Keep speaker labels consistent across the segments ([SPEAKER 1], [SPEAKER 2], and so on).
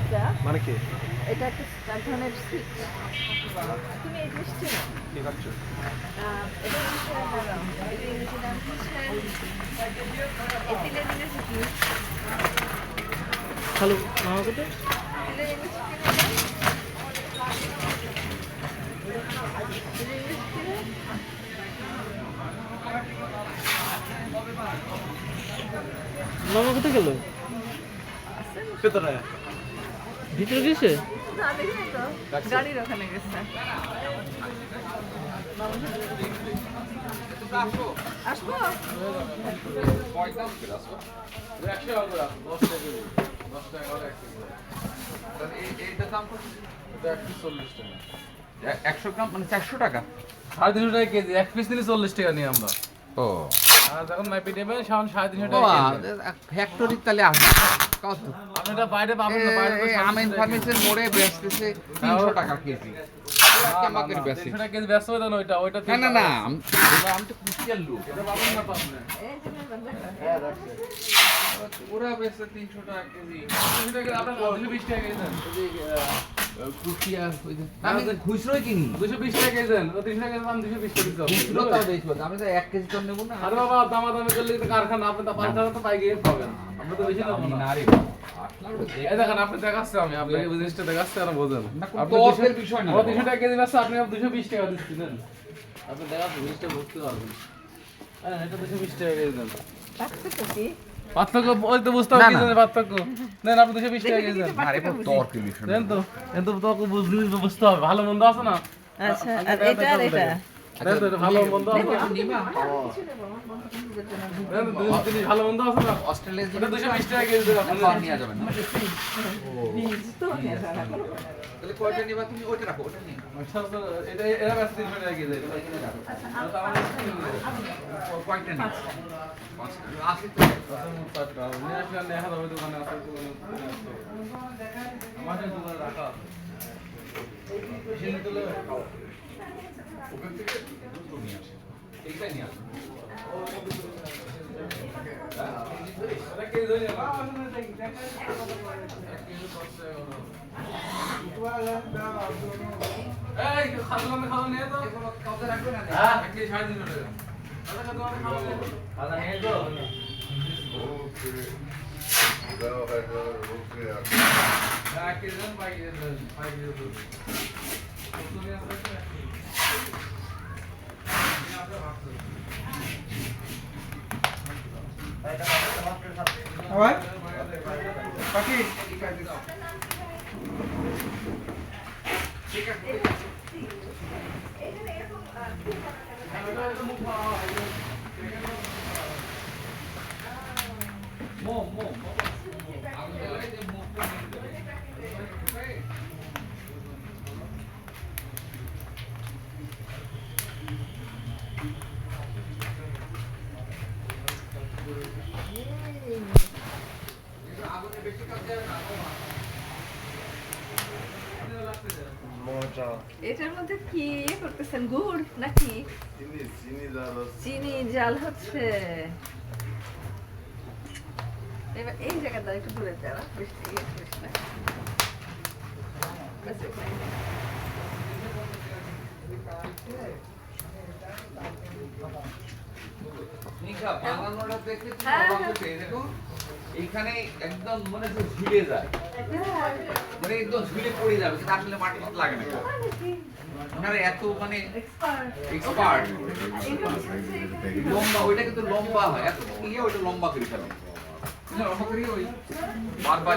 [SPEAKER 1] এটা
[SPEAKER 2] মানে কি
[SPEAKER 1] এটা একটা এক ধরনের সুইট। তুমি এই জিনিসটা না
[SPEAKER 2] কি খাচ্ছ?
[SPEAKER 1] এটা হচ্ছে এটা ইংরেজি নাম হচ্ছে এথিলেন ইংরেজি কি?
[SPEAKER 2] হ্যালো মামা কোথায়?
[SPEAKER 1] এথিলেন ইংরেজি কি?
[SPEAKER 2] মামা কোথায় গেল? ভেতরে ভিতরে গেছে?
[SPEAKER 1] না দেখি তো গাড়ির ওখানে গেছে। আসবো
[SPEAKER 3] একশো গ্রাম মানে 400 টাকা।
[SPEAKER 4] 350 টাকা কেজি, এক পিস নিলে 40 টাকা নিই আমরা।
[SPEAKER 3] ও
[SPEAKER 4] আর যখন মাইপি নেবেন সামান 350 টাকা কেজি।
[SPEAKER 3] ফ্যাক্টরি তাহলে কত?
[SPEAKER 4] আপনি এটা বাইরে পাবেন না, বাইরে তো
[SPEAKER 3] আমিন ফার্মেসির মোড়ে বেচতেছে 300 টাকা কেজি। আমাকে বেচে
[SPEAKER 4] 300 টাকা কেজি ব্যস্ত হয়ে দেন ওইটা
[SPEAKER 3] না না না আমি তো কুষ্টিয়ার লোক।
[SPEAKER 4] এটা পাবেন না তো আপনি।
[SPEAKER 3] ওরা বেচে 300 টাকা কেজি।
[SPEAKER 4] 300 টাকা আপনার 220 টাকা কেজি দেন।
[SPEAKER 3] কুষ্টিয়া আমি খুচরোই কিনি।
[SPEAKER 4] 220 টাকা কেজি দেন। ও 300 টাকা দাম 220 টাকা দিতে হবে।
[SPEAKER 3] খুচরো তাও বেচবো আমি তো 1 কেজি টন নেবো না।
[SPEAKER 4] আরে বাবা দামাদামি করলে তো কারখানা, আপনি তো 5,000 তো পাই গিয়ে পাবেন। আমরা তো বেশি নেবো না।
[SPEAKER 3] নারী
[SPEAKER 4] এই দেখেন আপনি দেখাচ্ছে, আমি আপনাকে জিনিসটা দেখাচ্ছে আর বোঝেন। আপনি
[SPEAKER 3] দশের বিষয় না।
[SPEAKER 4] 200 টাকা কেজি ব্যস্ত, আপনি 220 টাকা দিচ্ছেন। আপনি দেখাচ্ছেন জিনিসটা বুঝতে পারবেন। হ্যাঁ, এটা 220 টাকা কেজি দেন।
[SPEAKER 1] রাখছে তো কি?
[SPEAKER 4] পার্থক্য ওই তো বুঝতে হবে কি জানেন পার্থক্য। নেন আপনি 220 টাকা কেজি দেন।
[SPEAKER 3] আরে তর্কের বিষয় না।
[SPEAKER 4] দেন তো, কিন্তু তো বুঝতে হবে ভালো মন্দ আছে না।
[SPEAKER 1] আচ্ছা আর এটা আর এটা
[SPEAKER 4] দেন তো, এটা ভালো মন্দ আছে না।
[SPEAKER 3] নিবা
[SPEAKER 1] কিছু নেবো আমার বন্ধুদের জন্য।
[SPEAKER 4] দেন তো, জিনিস ভালো মন্দ আছে না।
[SPEAKER 3] অস্ট্রেলিয়া
[SPEAKER 4] এটা 220 টাকা কেজি দেন আপনি।
[SPEAKER 3] খাওয়া নিয়ে যাবেন না।
[SPEAKER 1] তো নিয়ে যাওয়া না।
[SPEAKER 3] তাহলে কয়টা নিবা তুমি? ওইটা রাখো, ওটা নিয়ে।
[SPEAKER 4] আচ্ছা, তো এটা এরা ব্যস্ত 300 টাকা কেজি। এটা কিনে রাখো। এটা তো আমাদের কিনে দেবে।
[SPEAKER 3] কয়টা নিবা? 5টা। আসি তো।
[SPEAKER 4] নিয়ে আসলে দেখা যাবে দোকানে আছে, দোকানে আছে। আমাদের দোকানে রাখা আছে। বেশি নিতে হলে খাও।
[SPEAKER 3] ওখান থেকে দুটো নিয়ে আসি। এইটাই নিয়ে আসি।
[SPEAKER 4] এটা কেজি ধরে নাও। এই খাওয়া নিয়ে তো।
[SPEAKER 3] কাউকে রাখবে না?
[SPEAKER 4] হ্যাঁ, এক কেজি 350 টাকা। দাদা দোকানে খাওয়া নিয়ে তো। দাদা নিয়ে তো। এক কেজি দেন, পাই কেজি দেন, পাই কেজি দেন। কত নিয়ে আসবে?
[SPEAKER 2] আবার পাখি মজা
[SPEAKER 1] এটার মধ্যে কি করতেছেন? গুড় নাকি চিনি জাল হচ্ছে? এবার এই জায়গাটা একটু দূরে যাওয়া, বেশি ইয়ে করিস না। ব্যাস এখানে।
[SPEAKER 3] নিকা বানানোটা দেখে তুমি
[SPEAKER 1] হ্যাঁ,
[SPEAKER 3] অবাক হচ্ছে। এই দেখো এইখানে একদম মনে হচ্ছে ঝুলে যায়, মানে একদম ঝুলে পড়ে যাবে, কিন্তু আসলে মাটির মতো লাগে না। ওনারা এত মানে এক্সপার্ট। লম্বা ওইটা কিন্তু লম্বা হয়, এত ইয়ে ওইটা লম্বা করে ফেলে। লম্বা করে ওই বারবার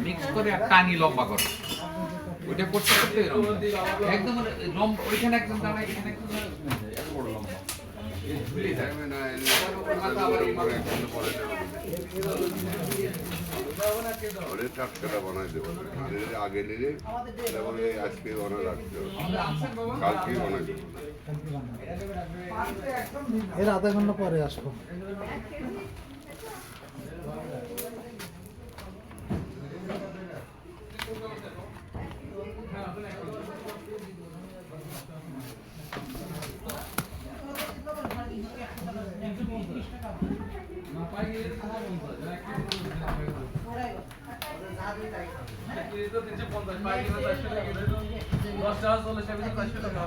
[SPEAKER 3] মিক্স করে আর টানি লম্বা করে ওইটা করতে করতে এরকম একদম মানে লম্বা। ওইখানে একদম দাঁড়ায়, এখানে একদম এত বড় লম্বা ঝুলে যায়। মাথা আবার এই মাথা
[SPEAKER 5] ওরে টাটকাটা বানাই দেবো আগে নিলে, তারপরে আজকে বানা রাখতে হবে, কালকেই বানাই দেবো।
[SPEAKER 2] এর আধা ঘন্টা পরে আসবো।
[SPEAKER 4] না পাই গিয়ে খাওয়া বন্ধ হয়। কিলো তো 350 পাইকারি 400 টাকা কিলো 10 টাকা চলে সে 400 টাকা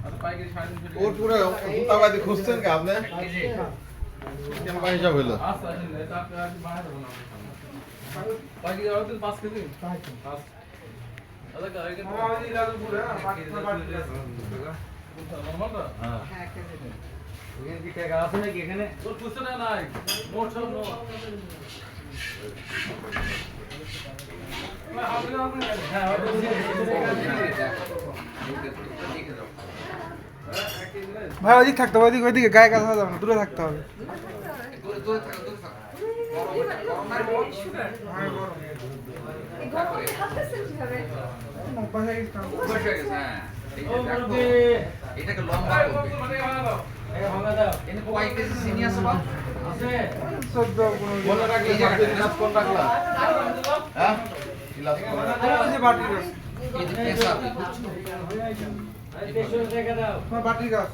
[SPEAKER 4] আর পাইকারি 350
[SPEAKER 6] ওর পুরো জুতাবাদি খুঁজছেন কি আপনি কেন পাই হিসাব হইলো
[SPEAKER 4] আচ্ছা আসেন এটা আপনি আর বাড়া দেব না পাইকারি আর 5 কেজি আচ্ছা আগে আমাদের লাগু পুরো নরমালটা হ্যাঁ কেজি এখানে কি টাকা আছে নাকি এখানে তোর খুঁজছে না নাই মোট সব নো
[SPEAKER 2] ভাই ওইদিকে থাকতে হবে, ওইদিকে গায়ে কাজ যাবে না, দূরে থাকতে হবে।
[SPEAKER 1] এই গরমে হাঁটতেছেন কিভাবে?
[SPEAKER 3] এটাকে লম্বা করবে এনে কয় কেজি চিনি আছে বাপ
[SPEAKER 6] মনে রাখলে সবচেয়ে গ্লাস কোন রাখলা হ্যাঁ গ্লাস কোন
[SPEAKER 3] এই যে পেশা আছে
[SPEAKER 2] বাটির গাছ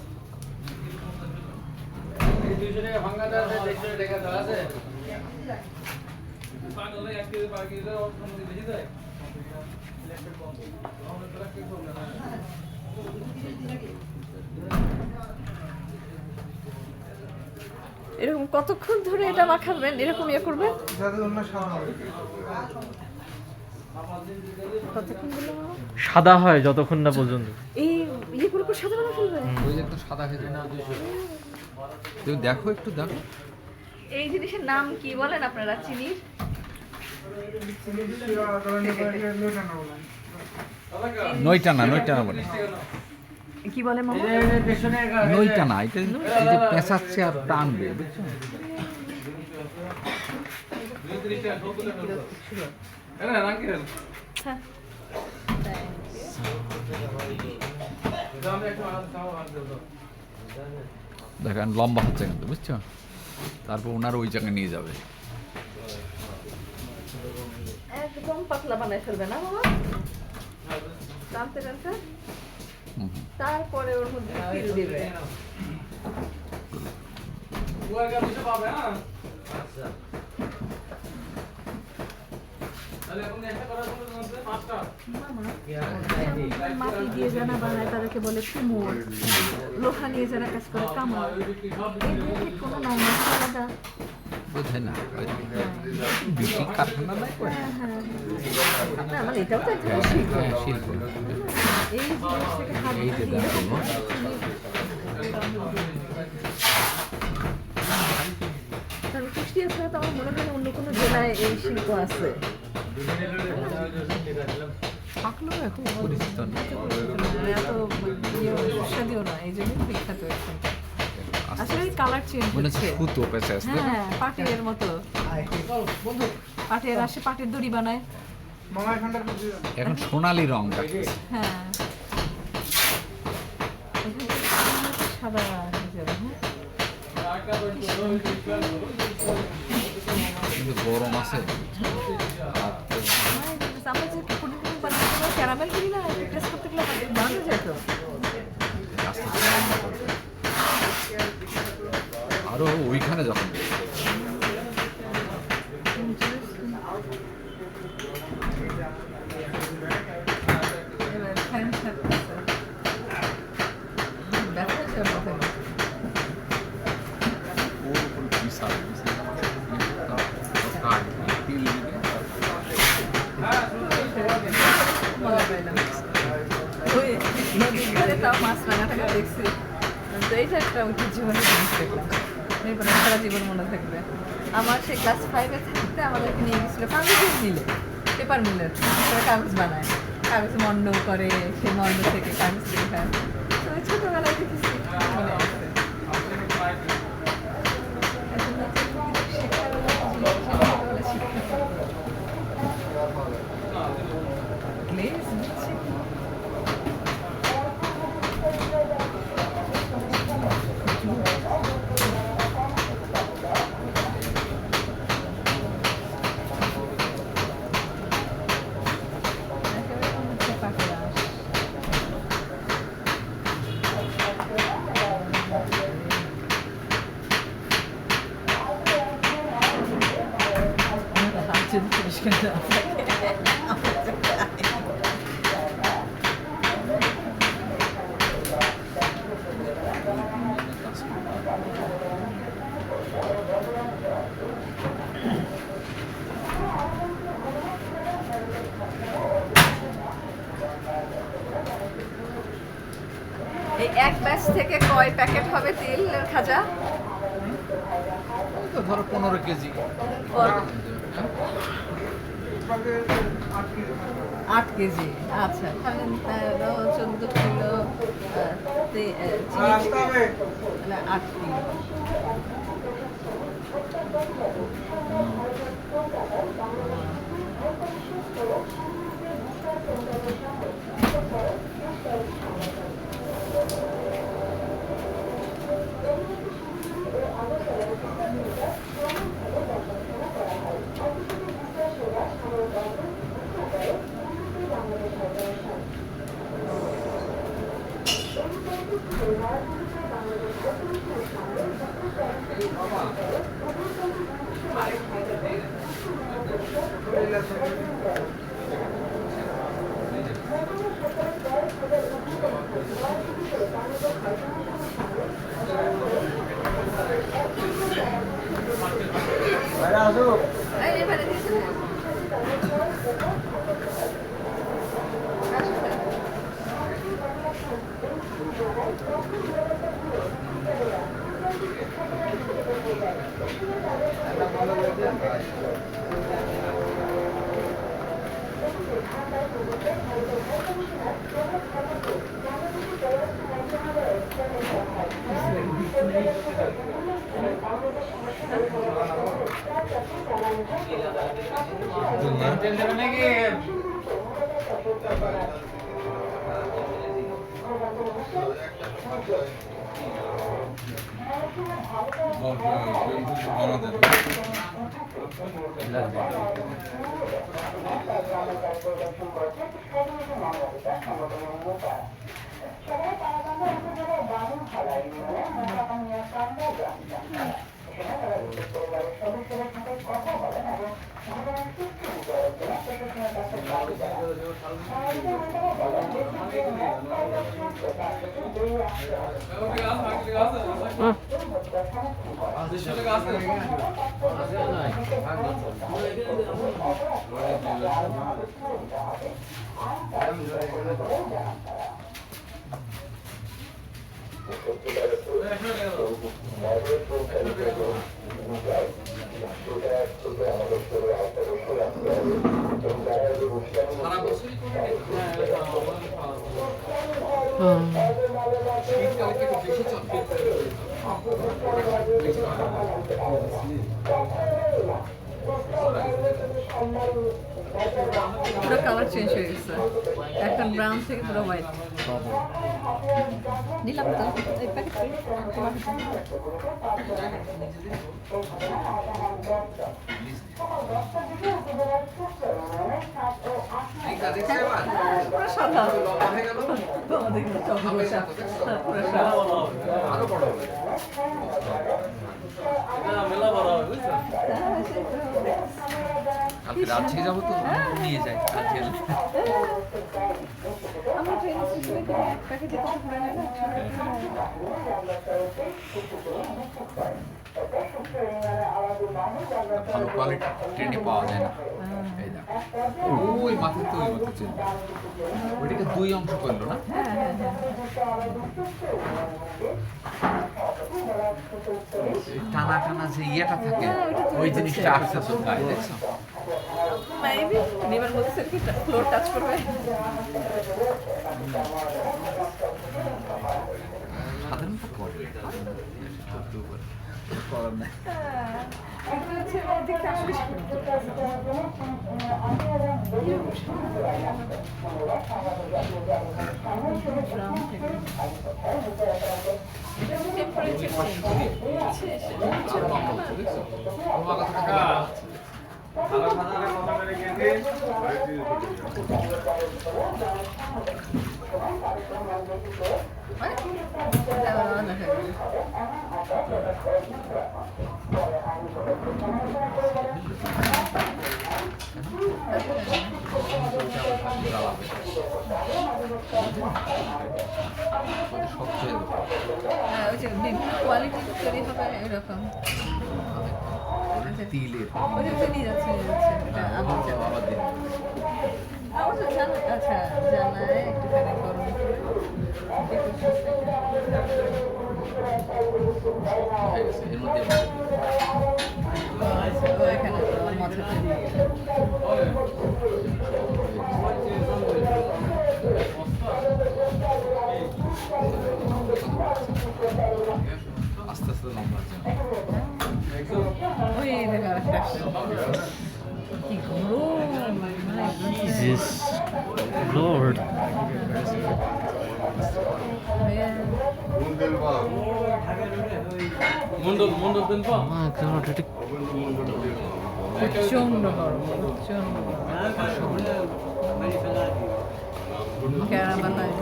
[SPEAKER 1] এরকম কতক্ষণ ধরে এটা মাখাবেন, এরকম ইয়ে করবেন?
[SPEAKER 2] যাতে অন্য সাদা হবে।
[SPEAKER 1] কতক্ষণ দিলে মামা?
[SPEAKER 2] সাদা হয় যতক্ষণ না পর্যন্ত।
[SPEAKER 1] এই ইয়ে পুরো সাদা বানা ফেলবে?
[SPEAKER 3] ওই যে একটু সাদা খেতে না তুমি দেখো একটু দেখো
[SPEAKER 1] এই জিনিসের নাম কি বলেন আপনারা চিনির?
[SPEAKER 3] নয়টানা বলে
[SPEAKER 1] কি বলে মামা?
[SPEAKER 3] নয়টানা এটা এই যে পেঁচাচ্ছে আর টানবে বুঝছো
[SPEAKER 1] হ্যাঁ।
[SPEAKER 3] দেখেন লম্বা হচ্ছে কিন্তু বুঝছো তারপর ওনার ওই জায়গায় নিয়ে যাবে
[SPEAKER 1] একদম পাতলা বানাই ফেলবে না মামা? টানতে টানতে তারপরে ওর মধ্যে তিল দিবে। মাটি দিয়ে যারা বানায় তাদেরকে বলে কুমোর, লোহা নিয়ে যারা কাজ করে কামড়। এই কোনো নাম আছে আলাদা?
[SPEAKER 3] বোঝে না বিউটি কারখানা নাই
[SPEAKER 1] হ্যাঁ হ্যাঁ না মানে এটাও তো এক ধরনের শিল্প।
[SPEAKER 3] শিল্প
[SPEAKER 1] এই জিনিসটাকে হাত
[SPEAKER 3] এই যে
[SPEAKER 1] দিয়ে
[SPEAKER 3] দেখো
[SPEAKER 1] কারণ কুষ্টিয়া ছাড়া তো আমার মনে হয় না অন্য কোনো জেলায় এই শিল্প আছে।
[SPEAKER 3] থাকলেও এখন পরিচিত না
[SPEAKER 1] মানে এত সুস্বাদুও না, এই জন্যই বিখ্যাত এখানটা। আসলে কালার চেঞ্জ
[SPEAKER 3] মনে
[SPEAKER 1] হচ্ছে।
[SPEAKER 3] হচ্ছে সুতো পেঁচে আসবে
[SPEAKER 1] হ্যাঁ পাটের মতো, পাটের আসে পাটের দড়ি বানায়।
[SPEAKER 2] মামা এখানটা
[SPEAKER 3] এখন সোনালী রং দেখতেছে
[SPEAKER 1] হ্যাঁ সাদা হয়ে যাবে।
[SPEAKER 3] কিন্তু গরম আছে
[SPEAKER 1] আমরা যে পুডিং বানাতে ক্যারামেল করি না, টেস্ট করতে গেলে বানানো যায় তো।
[SPEAKER 3] আরো ওইখানে যখন
[SPEAKER 1] এবার ফ্যান ছাড়তেছে ব্যথা যাবে না।
[SPEAKER 3] ওর উপর বিশাল
[SPEAKER 1] ওই নদীর ধারে তাও মাছ রাঙাটাকে দেখছি, তো এইটা একটা ঐতিহ্যবাহী জিনিস দেখলাম, এরপরে সারা জীবন মনে থাকবে। আমার সেই ক্লাস 5-এ থাকতে আমাদেরকে নিয়ে গেছিলো কাগজের মিলে, পেপার মিলের, তারা কাগজ বানায়, কাগজ মন্ড করে, সেই মন্ড থেকে কাগজ লেখায়। তো ওই ছোটোবেলায় দেখেছি মনে আছে। এখন হচ্ছে শেখাবেলা ছোটোবেলা শিখতে গ্লেজ দিচ্ছে কি? একেবারে হচ্ছে পাখির আঁশ। এই এক ব্যাচ থেকে কয় প্যাকেট হবে তেল খাজা?
[SPEAKER 3] ওই তো ধরো 15 কেজি।
[SPEAKER 1] আট কেজি, আচ্ছা, তাহলে 14 কিলো চিনি
[SPEAKER 2] আসতে হবে।
[SPEAKER 1] তাহলে 8 কিলো। এই এবারে দিয়েছে না? আসলে।
[SPEAKER 3] সারা বছরই করে শীতকালে কি একটু বেশি চলে? বেশি চলে।
[SPEAKER 1] পুরো কালার চেঞ্জ হয়ে গেছে, এখন ব্রাউন থেকে পুরো হোয়াইট। নিলাম তো এই প্যাকেট পুরো সাদা। আমাদের কিন্তু সব পুরো সাদা, পুরো সাদা।
[SPEAKER 3] আরো বড় হবে।
[SPEAKER 4] মেলা বড় হবে বুঝছো?
[SPEAKER 1] হ্যাঁ, সেটা।
[SPEAKER 3] কালকে রাজশাহী যাবো তো নিয়ে যাই কালকে।
[SPEAKER 1] আমরা ট্রেন স্টেশনে থেকে এক প্যাকেটে কত করে নেয় না?
[SPEAKER 3] ভালো কোয়ালিটি ট্রেনে পাওয়া যায় না। এই দেখো ওই মাথায় তো ওই মতো চলবে। ওইটাকে 2 অংশ করলো না?
[SPEAKER 1] হ্যাঁ হ্যাঁ হ্যাঁ।
[SPEAKER 3] এই টানা টানা যে ইয়েটা থাকে ওই জিনিসটা আসছে তো গায়ে দেখছো?
[SPEAKER 1] মেবি নেবার বলছে কি ফ্লোর টাচ করবে।
[SPEAKER 3] সাধারণত করে করার নাই।
[SPEAKER 1] এটা হচ্ছে ওদিকটা আসলে টেম্পারেচার
[SPEAKER 3] আরো লম্বা হচ্ছে, দেখছো? তোমার কাছে থেকে লম্বা হচ্ছে।
[SPEAKER 4] ভালো খানারে কত করে কেজি?
[SPEAKER 3] শক্ত হয়ে যাবে।
[SPEAKER 1] হ্যাঁ, ওই যে বিভিন্ন কোয়ালিটি তৈরি হবে এরকম।
[SPEAKER 3] তিলের
[SPEAKER 1] ওই যে নিয়ে যাচ্ছে এটা আমি চাই।
[SPEAKER 3] আবার দিন
[SPEAKER 1] আমার তো জানা আচ্ছা জানায় একটুখানি গরম করে
[SPEAKER 3] হয়ে গেছে এর মধ্যে
[SPEAKER 1] এখানে মাথাতে দিয়ে
[SPEAKER 3] আস্তে আস্তে লম্বা আছে
[SPEAKER 1] ওই দেখা একটা কি গরম
[SPEAKER 7] Jesus Lord.
[SPEAKER 5] মন্ডল বা
[SPEAKER 4] মন্ডল দেন তো
[SPEAKER 7] My God, এটা
[SPEAKER 1] প্রচন্ড গরম প্রচন্ড ক্যারামেলাইজ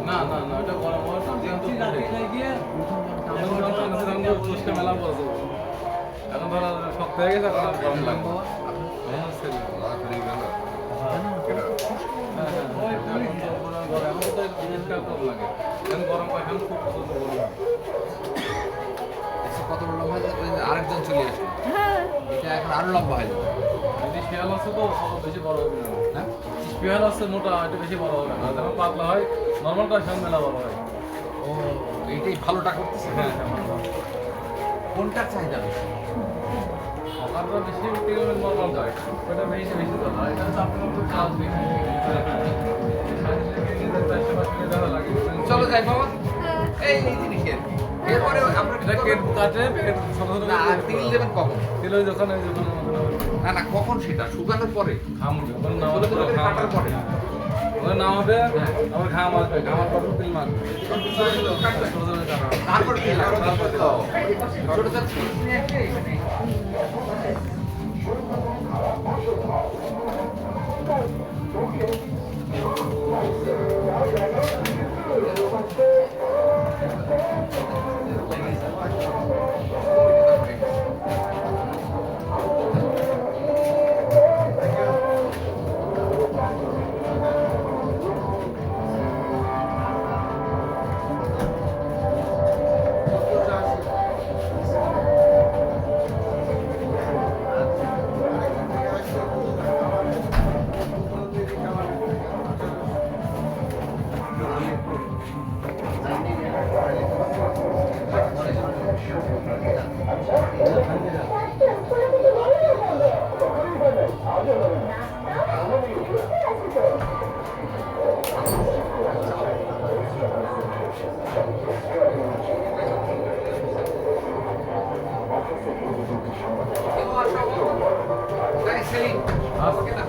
[SPEAKER 4] না এটা গরম হওয়ার চুষকে মেলা পড়ে এখন ধরো শক্ত হয়ে গেছে এখন আর গরম লাগবে
[SPEAKER 5] রাখলি গেল
[SPEAKER 4] গরম হয় এখন খুব গরম
[SPEAKER 3] কত বড় লম্বা হয়ে যাবে? আরেকজন চলে আসলো এটা এখন আরো লম্বা হয়ে যাবে
[SPEAKER 4] যদি শিয়াল আছে তো কত বেশি বড় হবে না
[SPEAKER 3] হ্যাঁ
[SPEAKER 4] শিয়াল আছে মোটা এটা বেশি বড় হবে না যখন পাতলা হয় নর্মাল কাজ সব মেলা বড় হয়
[SPEAKER 3] ও এইটাই ভালোটা করতেছে
[SPEAKER 4] হ্যাঁ
[SPEAKER 3] কোনটার চাহিদা বেশি
[SPEAKER 4] আপনারা বেশি নর্মাল যায় ওটা বেশি চলে আর এটা হচ্ছে আপনার একটু চার্জ বেশি
[SPEAKER 3] চলো যাই বাবা এই জিনিসের এরপরে আমরা
[SPEAKER 4] এটা কেট কাটে পেট ছোট ছোট
[SPEAKER 3] না আর তিল দেবেন কখন
[SPEAKER 4] তেল ওই দোকানে
[SPEAKER 3] না কখন সেটা শুকানোর পরে
[SPEAKER 4] খামবে ওখানে
[SPEAKER 3] বলে বলে করে কাটার পরে
[SPEAKER 4] ওখানে নামাবে আবার ঘাম আসবে ঘামার পর তেল মারবে ছোট ছোট কাটা হবে।
[SPEAKER 3] তারপর কি লাগবে তারপর তো ছোট ছোট Dai, Selim.